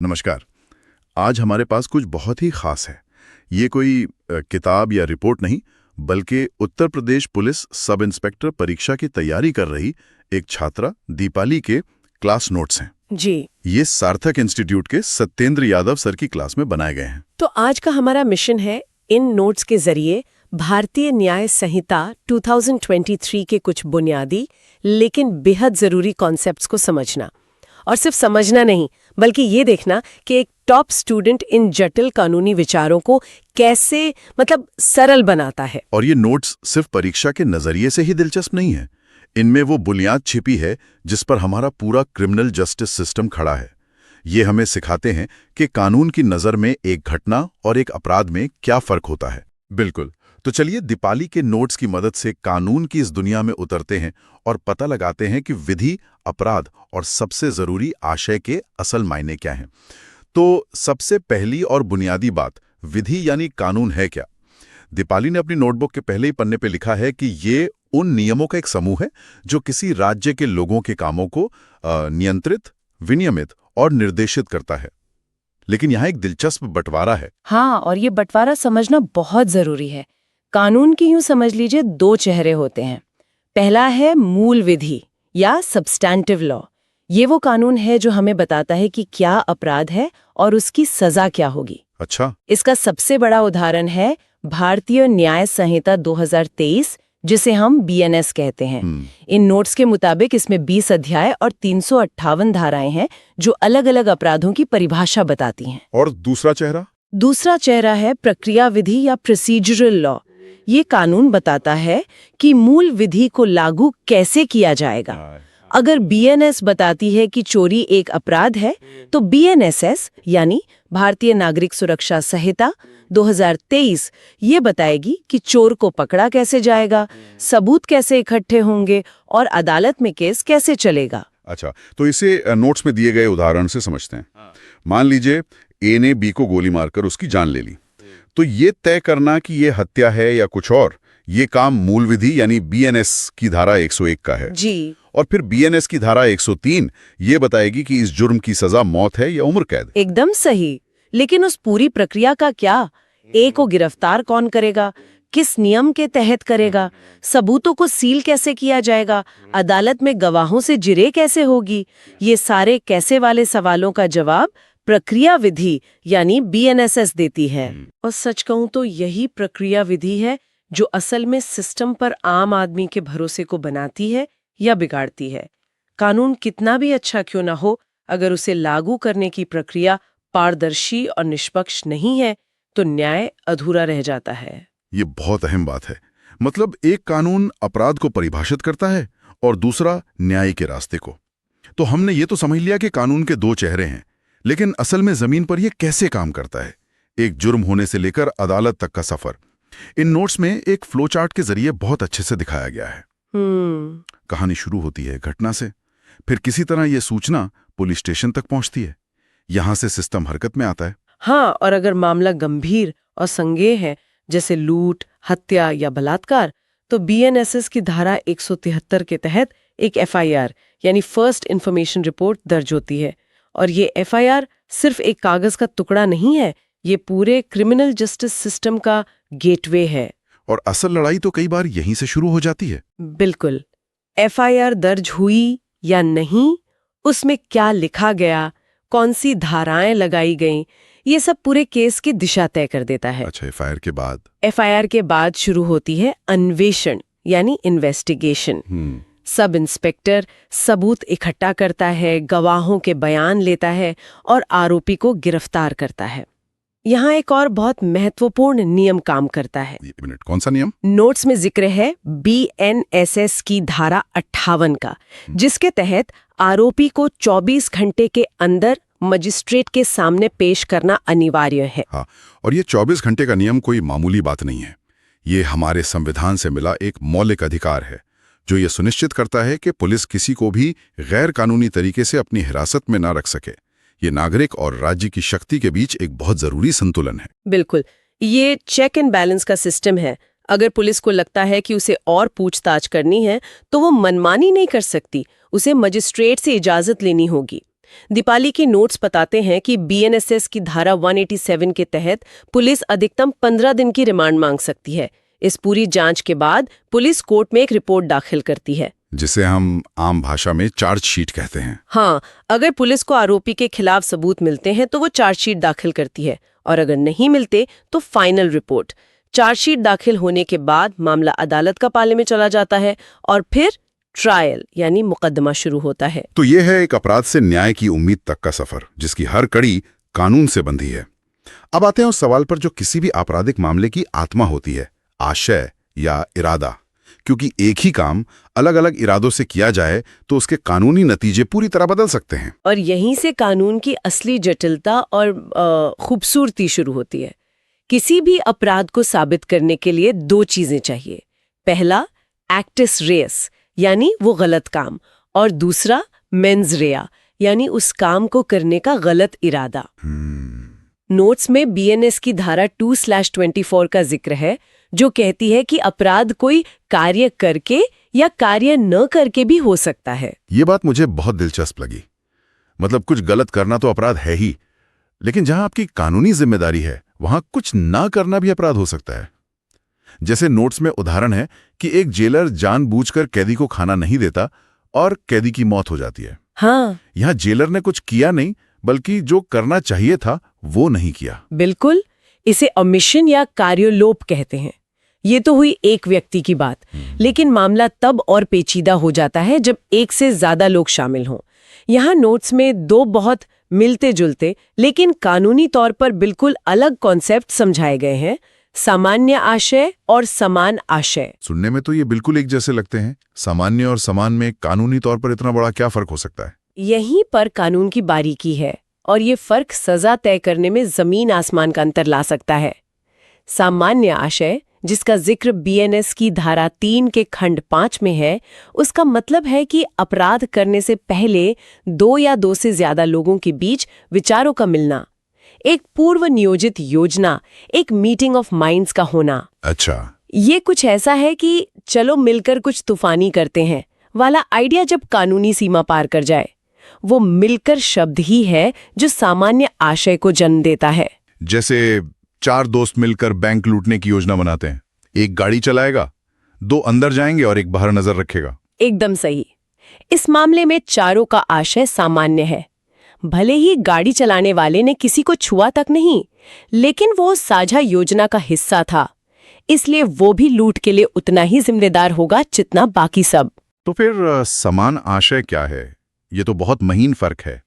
नमस्कार। आज हमारे पास कुछ बहुत ही खास है। ये कोई किताब या रिपोर्ट नहीं, बल्कि Uttar Pradesh police sub inspector परीक्षा की तैयारी कर रही एक छात्रा दीपाली के क्लास नोट्स हैं। जी। ये सार्थक इंस्टीट्यूट के सत्येंद्र यादव सर की क्लास में बनाए गए हैं। तो आज का हमारा मिशन है इन नोट्स के जरिए भारतीय न्याय संहिता 2023 के कुछ बुनियादी लेकिन बेहद जरूरी कॉन्सेप्ट्स को समझना। और सिर्फ समझना नहीं, बल्कि ये देखना कि एक टॉप स्टूडेंट इन जटिल कानूनी विचारों को कैसे सरल बनाता है। और ये नोट्स सिर्फ परीक्षा के नजरिए से ही दिलचस्प नहीं है। इनमें वो बुनियाद छिपी है जिस पर हमारा पूरा क्रिमिनल जस्टिस सिस्टम खड़ा है। ये हमें सिखाते हैं कि कानून की नज़र में एक घटना और एक अपराध में क्या फर्क होता है। बिल्कुल। तो चलिए दीपाली के नोट्स की मदद से कानून की इस दुनिया में उतरते हैं और पता लगाते हैं कि विधि, अपराध और सबसे जरूरी आशय के असल मायने क्या हैं। तो सबसे पहली और बुनियादी बात, विधि यानी कानून है क्या? दीपाली ने अपनी नोटबुक के पहले ही पन्ने पे लिखा है कि ये उन नियमों का एक समूह है जो किसी राज्य के लोगों के कामों को नियंत्रित, विनियमित और निर्देशित करता है। लेकिन यहाँ एक दिलचस्प बंटवारा है। हाँ, और ये बंटवारा समझना बहुत जरूरी है। कानून की यूं समझ लीजिए दो चेहरे होते हैं। पहला है मूल विधि या सब्सटैंटिव लॉ। ये वो कानून है जो हमें बताता है कि क्या अपराध है और उसकी सजा क्या होगी। अच्छा। इसका सबसे बड़ा उदाहरण है भारतीय न्याय संहिता 2023, जिसे हम BNS कहते हैं। इन नोट्स के मुताबिक इसमें 20 अध्याय और 358 धाराएं हैं जो अलग अलग अपराधों की परिभाषा बताती हैं। और दूसरा चेहरा? दूसरा चेहरा है प्रक्रिया विधि या प्रोसीजरल लॉ। ये कानून बताता है कि मूल विधि को लागू कैसे किया जाएगा। अगर BNS बताती है कि चोरी एक अपराध है, तो BNSS यानी भारतीय नागरिक सुरक्षा संहिता 2023 ये बताएगी कि चोर को पकड़ा कैसे जाएगा, सबूत कैसे इकट्ठे होंगे और अदालत में केस कैसे चलेगा। अच्छा, तो इसे नोट्स में दिए गए उदाहरण से समझते हैं। मान लीजिए A ने B को गोली मारकर उसकी जान ले ली, तो ये तय करना कि ये हत्या है या कुछ और, ये काम मूल विधि यानी BNS की धारा 101 का है। जी। और फिर BNS की धारा 103 ये बताएगी कि इस जुर्म की सजा मौत है या उम्र कैद। एकदम सही। लेकिन उस पूरी प्रक्रिया का क्या? A को गिरफ्तार कौन करेगा, किस नियम के तहत करेगा, सबूतों को सील कैसे किया जाएगा, अदालत में गवाहों से जिरह कैसे होगी, ये सारे कैसे वाले सवालों का जवाब प्रक्रिया विधि यानी BNSS देती है। और सच कहूं तो यही प्रक्रिया विधि है जो असल में सिस्टम पर आम आदमी के भरोसे को बनाती है या बिगाड़ती है। कानून कितना भी अच्छा क्यों ना हो, अगर उसे लागू करने की प्रक्रिया पारदर्शी और निष्पक्ष नहीं है तो न्याय अधूरा रह जाता है। ये बहुत अहम बात है। मतलब एक कानून अपराध को परिभाषित करता है और दूसरा न्याय के रास्ते को। तो हमने ये तो समझ लिया कि कानून के दो चेहरे हैं, लेकिन असल में जमीन पर यह कैसे काम करता है? एक जुर्म होने से लेकर अदालत तक का सफर इन नोट्स में एक फ्लो चार्ट के जरिए बहुत अच्छे से दिखाया गया है। कहानी शुरू होती है घटना से, फिर किसी तरह यह सूचना पुलिस स्टेशन तक पहुंचती है, यहां से सिस्टम हरकत में आता है। हाँ, और अगर मामला गंभीर और संज्ञेय है, जैसे लूट, हत्या या बलात्कार, तो BNSS की धारा 173 के तहत एक FIR यानी फर्स्ट इन्फॉर्मेशन रिपोर्ट दर्ज होती है। और ये FIR सिर्फ एक कागज का टुकड़ा नहीं है, ये पूरे क्रिमिनल जस्टिस सिस्टम का गेटवे है। और असल लड़ाई तो कई बार यहीं से शुरू हो जाती है। बिल्कुल। FIR दर्ज हुई या नहीं, उसमें क्या लिखा गया, कौन सी धाराएं लगाई गईं, ये सब पूरे केस की दिशा तय कर देता है। अच्छा, FIR के बाद? FIR के बाद शुरू होती है अन्वेषण यानी इन्वेस्टिगेशन। सब इंस्पेक्टर सबूत इकट्ठा करता है, गवाहों के बयान लेता है और आरोपी को गिरफ्तार करता है। यहाँ एक और बहुत महत्वपूर्ण नियम काम करता है। कौन सा नियम? नोट्स में जिक्र है BNSS की धारा 58 का, जिसके तहत आरोपी को 24 घंटे के अंदर मजिस्ट्रेट के सामने पेश करना अनिवार्य है। हाँ, और ये 24 घंटे का नियम कोई मामूली बात नहीं है। ये हमारे संविधान से मिला एक मौलिक अधिकार है जो ये सुनिश्चित करता है कि पुलिस किसी को भी गैर कानूनी तरीके से अपनी हिरासत में ना रख सके। ये नागरिक और राज्य की शक्ति के बीच एक बहुत जरूरी संतुलन है। बिल्कुल, ये चेक एंड बैलेंस का सिस्टम है। अगर पुलिस को लगता है कि उसे और पूछताछ करनी है तो वो मनमानी नहीं कर सकती, उसे मजिस्ट्रेट से इजाजत लेनी होगी। दीपाली की नोट्स बताते हैं कि बीएनएसएस की धारा 187 के तहत पुलिस अधिकतम 15 दिन की रिमांड मांग सकती है। इस पूरी जांच के बाद पुलिस कोर्ट में एक रिपोर्ट दाखिल करती है, जिसे हम आम भाषा में चार्जशीट कहते हैं। हाँ, अगर पुलिस को आरोपी के खिलाफ सबूत मिलते हैं तो वो चार्जशीट दाखिल करती है, और अगर नहीं मिलते तो फाइनल रिपोर्ट। चार्जशीट दाखिल होने के बाद मामला अदालत का पाले में चला जाता है और फिर ट्रायल यानी मुकदमा शुरू होता है। तो ये है एक अपराध से न्याय की उम्मीद तक का सफर, जिसकी हर कड़ी कानून से बंधी है। अब आते हैं उस सवाल पर जो किसी भी आपराधिक मामले की आत्मा होती है, आशय या इरादा। क्योंकि एक ही काम अलग अलग इरादों से किया जाए तो उसके कानूनी नतीजे पूरी तरह बदल सकते हैं। और यहीं से कानून की असली जटिलता और खूबसूरती शुरू होती है। किसी भी अपराध को साबित करने के लिए दो चीजें चाहिए। पहला, एक्टिस रेस यानी वो गलत काम, और दूसरा मेंस रेया यानी उस काम को करने का गलत इरादा। नोट्स में बीएनएस की धारा 2/24 का जिक्र है, जो कहती है कि अपराध कोई कार्य करके या कार्य न करके भी हो सकता है। ये बात मुझे बहुत दिलचस्प लगी। मतलब कुछ गलत करना तो अपराध है ही, लेकिन जहां आपकी कानूनी जिम्मेदारी है वहां कुछ ना करना भी अपराध हो सकता है। जैसे नोट्स में उदाहरण है कि एक जेलर जानबूझकर कैदी को खाना नहीं देता और कैदी की मौत हो जाती है। हाँ, यहां जेलर ने कुछ किया नहीं, बल्कि जो करना चाहिए था वो नहीं किया। बिल्कुल, इसे ओमिशन या कार्योलोप कहते हैं। ये तो हुई एक व्यक्ति की बात, लेकिन मामला तब और पेचीदा हो जाता है जब एक से ज्यादा लोग शामिल हों। यहाँ नोट्स में दो बहुत मिलते जुलते लेकिन कानूनी तौर पर बिल्कुल अलग कॉन्सेप्ट समझाए गए हैं, सामान्य आशय और समान आशय। सुनने में तो ये बिल्कुल एक जैसे लगते हैं। सामान्य और समान में कानूनी तौर पर इतना बड़ा क्या फर्क हो सकता है? यहीं पर कानून की बारीकी है, और ये फर्क सजा तय करने में जमीन आसमान का अंतर ला सकता है। सामान्य आशय, जिसका जिक्र बीएनएस की धारा 3 के खंड 5 में है, उसका मतलब है कि अपराध करने से पहले दो या दो से ज्यादा लोगों के बीच विचारों का मिलना, एक पूर्व नियोजित योजना, एक मीटिंग ऑफ माइंड्स का होना। अच्छा, ये कुछ ऐसा है कि चलो मिलकर कुछ तूफानी करते हैं वाला आइडिया जब कानूनी सीमा पार कर जाए। वो मिलकर शब्द ही है जो सामान्य आशय को जन्म देता है। जैसे 4 दोस्त मिलकर बैंक लूटने की योजना बनाते हैं। एक गाड़ी चलाएगा, 2 अंदर जाएंगे और एक बाहर नजर रखेगा। एकदम सही। इस मामले में चारों का आशय सामान्य है। भले ही गाड़ी चलाने वाले ने किसी को छुआ तक नहीं, लेकिन वो साझा योजना का हिस्सा था, इसलिए वो भी लूट के लिए उतना ही जिम्मेदार होगा जितना बाकी सब। तो फिर समान आशय क्या है? ये तो बहुत महीन फर्क है।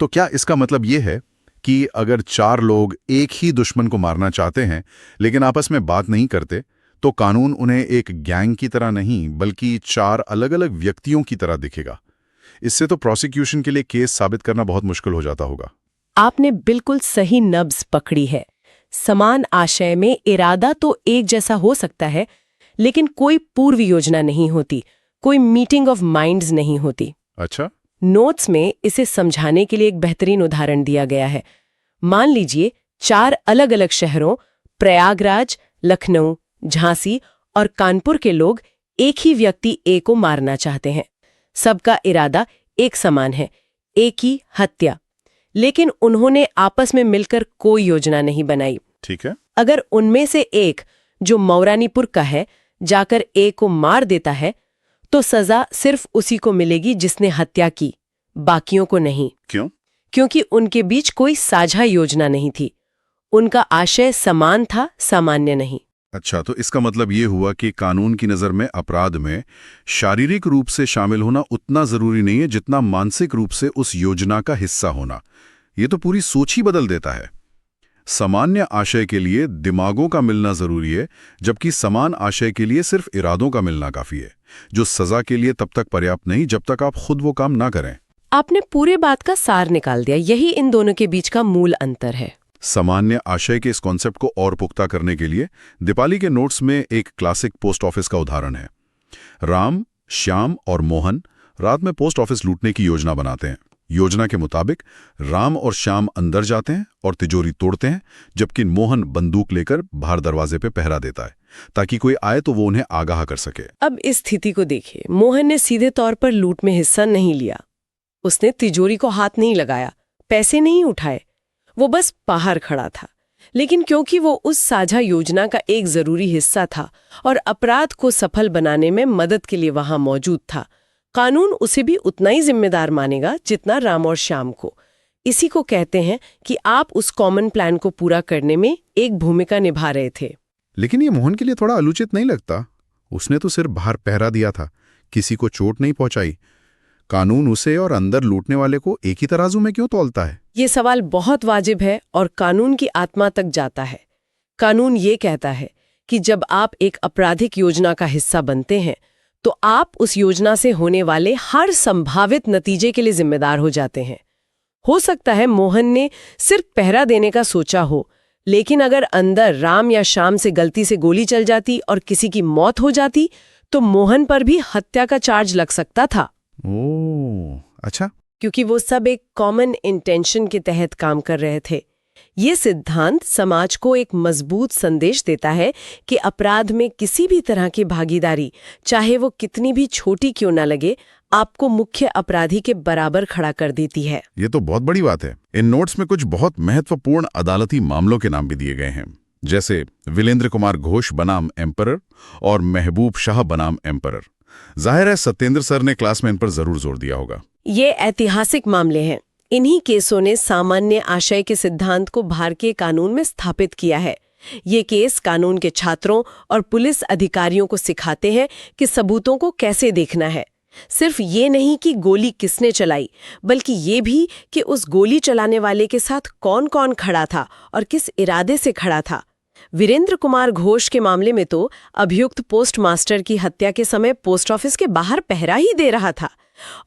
तो क्या इसका मतलब ये है कि अगर 4 लोग एक ही दुश्मन को मारना चाहते हैं लेकिन आपस में बात नहीं करते, तो कानून उन्हें एक गैंग की तरह नहीं बल्कि 4 अलग-अलग व्यक्तियों की तरह दिखेगा? इससे तो प्रोसिक्यूशन के लिए केस साबित करना बहुत मुश्किल हो जाता होगा। आपने बिल्कुल सही नब्ज पकड़ी है। समान आशय में इरादा तो एक जैसा हो सकता है, लेकिन कोई पूर्व योजना नहीं होती, कोई मीटिंग ऑफ माइंड्स नहीं होती। अच्छा, नोट्स में इसे समझाने के लिए एक बेहतरीन उदाहरण दिया गया है। मान लीजिए 4 अलग अलग शहरों प्रयागराज, लखनऊ, झांसी और कानपुर के लोग एक ही व्यक्ति ए को मारना चाहते हैं। सबका इरादा एक समान है, एक ही हत्या, लेकिन उन्होंने आपस में मिलकर कोई योजना नहीं बनाई। ठीक है। अगर उनमें से एक, जो मौरानीपुर का है, जाकर ए को मार देता है, तो सजा सिर्फ उसी को मिलेगी जिसने हत्या की, बाकियों को नहीं। क्यों? क्योंकि उनके बीच कोई साझा योजना नहीं थी। उनका आशय समान था, सामान्य नहीं। अच्छा, तो इसका मतलब ये हुआ कि कानून की नज़र में अपराध में शारीरिक रूप से शामिल होना उतना ज़रूरी नहीं है जितना मानसिक रूप से उस योजना का हिस्सा होना। ये तो पूरी सोच ही बदल देता है। सामान्य आशय के लिए दिमागों का मिलना ज़रूरी है, जबकि समान आशय के लिए सिर्फ इरादों का मिलना काफ़ी है, जो सज़ा के लिए तब तक पर्याप्त नहीं जब तक आप खुद वो काम ना करें। आपने पूरे बात का सार निकाल दिया। यही इन दोनों के बीच का मूल अंतर है। सामान्य आशय के इस कॉन्सेप्ट को और पुख्ता करने के लिए दीपाली के नोट्स में एक क्लासिक पोस्ट ऑफिस का उदाहरण है। राम, श्याम और मोहन रात में पोस्ट ऑफिस लूटने की योजना बनाते हैं। योजना के मुताबिक राम और श्याम अंदर जाते हैं और तिजोरी तोड़ते हैं, जबकि मोहन बंदूक लेकर बाहर दरवाजे पे पहरा देता है ताकि कोई आए तो वो उन्हें आगाह कर सके। अब इस स्थिति को देखिए। मोहन ने सीधे तौर पर लूट में हिस्सा नहीं लिया, उसने तिजोरी को हाथ नहीं लगाया, पैसे नहीं उठाए, वो बस बाहर खड़ा था। लेकिन क्योंकि वो उस साझा योजना का एक जरूरी हिस्सा था और अपराध को सफल बनाने में मदद के लिए वहां मौजूद था, कानून उसे भी उतना ही जिम्मेदार मानेगा जितना राम और श्याम को। इसी को कहते हैं कि आप उस कॉमन प्लान को पूरा करने में एक भूमिका निभा रहे थे। लेकिन ये मोहन के लिए थोड़ा अनुचित नहीं लगता? उसने तो सिर्फ बाहर पहरा दिया था, किसी को चोट नहीं पहुंचाई। कानून उसे और अंदर लूटने वाले को एक ही तराजू में क्यों तौलता है? ये सवाल बहुत वाजिब है और कानून की आत्मा तक जाता है। कानून ये कहता है कि जब आप एक आपराधिक योजना का हिस्सा बनते हैं तो आप उस योजना से होने वाले हर संभावित नतीजे के लिए जिम्मेदार हो जाते हैं। हो सकता है मोहन ने सिर्फ पहरा देने का सोचा हो, लेकिन अगर अंदर राम या श्याम से गलती से गोली चल जाती और किसी की मौत हो जाती तो मोहन पर भी हत्या का चार्ज लग सकता था। ओह, अच्छा। क्योंकि वो सब एक कॉमन इंटेंशन के तहत काम कर रहे थे। ये सिद्धांत समाज को एक मजबूत संदेश देता है कि अपराध में किसी भी तरह की भागीदारी, चाहे वो कितनी भी छोटी क्यों ना लगे, आपको मुख्य अपराधी के बराबर खड़ा कर देती है। ये तो बहुत बड़ी बात है। इन नोट्स में कुछ बहुत महत्वपूर्ण अदालती मामलों के नाम भी दिए गए हैं, जैसे विलेंद्र कुमार घोष बनाम एम्परर और महबूब शाह बनाम एम्परर। जाहिर है सत्येंद्र सर ने क्लास में इन पर जरूर जोर दिया होगा। ये ऐतिहासिक मामले हैं। इन्हीं केसों ने सामान्य आशय के सिद्धांत को भारतीय कानून में स्थापित किया है। ये केस कानून के छात्रों और पुलिस अधिकारियों को सिखाते हैं कि सबूतों को कैसे देखना है। सिर्फ ये नहीं कि गोली किसने चलाई, बल्कि ये भी कि उस गोली चलाने वाले के साथ कौन कौन खड़ा था और किस इरादे से खड़ा था। वीरेंद्र कुमार घोष के मामले में तो अभियुक्त पोस्टमास्टर की हत्या के समय पोस्ट ऑफिस के बाहर पहरा ही दे रहा था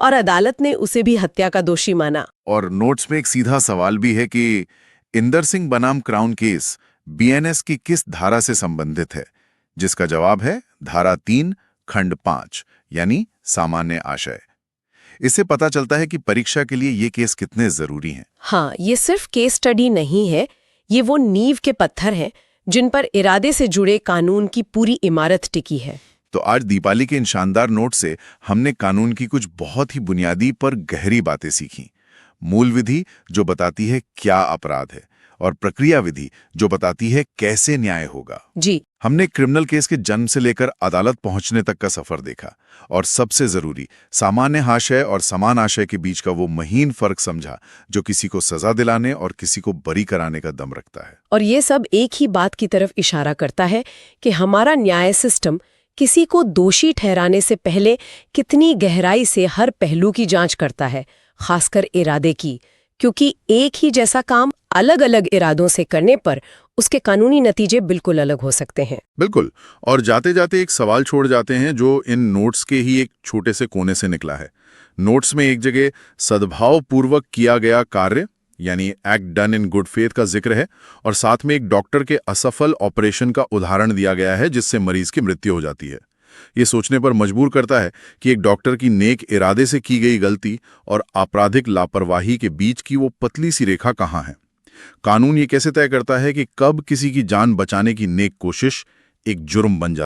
और अदालत ने उसे भी हत्या का दोषी माना। और नोट्स में एक सीधा सवाल भी है कि इंदर सिंह बनाम क्राउन केस बीएनएस की किस धारा से संबंधित है, जिसका जवाब है धारा 3 खंड 5 यानी सामान्य आशय। इससे पता चलता है कि परीक्षा के लिए ये केस कितने जरूरी हैं। हाँ, ये सिर्फ केस स्टडी नहीं है, ये वो नींव के पत्थर हैं जिन पर इरादे से जुड़े कानून की पूरी इमारत टिकी है। तो आज दीपाली के इन शानदार नोट से हमने कानून की कुछ बहुत ही बुनियादी पर गहरी बातें सीखी। मूल विधि जो बताती है क्या अपराध है और प्रक्रिया विधि जो बताती है कैसे न्याय होगा। जी, हमने क्रिमिनल केस के जन्म से लेकर अदालत पहुंचने तक का सफर देखा और सबसे जरूरी सामान्य आशय और समान आशय के बीच का वो महीन फर्क समझा जो किसी को सजा दिलाने और किसी को बरी कराने का दम रखता है। और ये सब एक ही बात की तरफ इशारा करता है कि हमारा न्याय सिस्टम किसी को दोषी ठहराने से पहले कितनी गहराई से हर पहलू की जांच करता है, खासकर इरादे की, क्योंकि एक ही जैसा काम अलग अलग इरादों से करने पर उसके कानूनी नतीजे बिल्कुल अलग हो सकते हैं। बिल्कुल। और जाते जाते एक सवाल छोड़ जाते हैं जो इन नोट्स के ही एक छोटे से कोने से निकला है। नोट्स में एक जगह सद्भावपूर्वक किया गया कार्य यानी act done in good faith का जिक्र है और साथ में एक डॉक्टर के असफल ऑपरेशन का उदाहरण दिया गया है जिससे मरीज की मृत्यु हो जाती है। ये सोचने पर मजबूर करता है कि एक डॉक्टर की नेक इरादे से की गई गलती और आपराधिक लापरवाही के बीच की वो पतली सी रेखा कहाँ है। कानून ये कैसे तय करता है कि कब किसी की जान बचाने की नेक कोशिश एक जुर्म बन जाती है।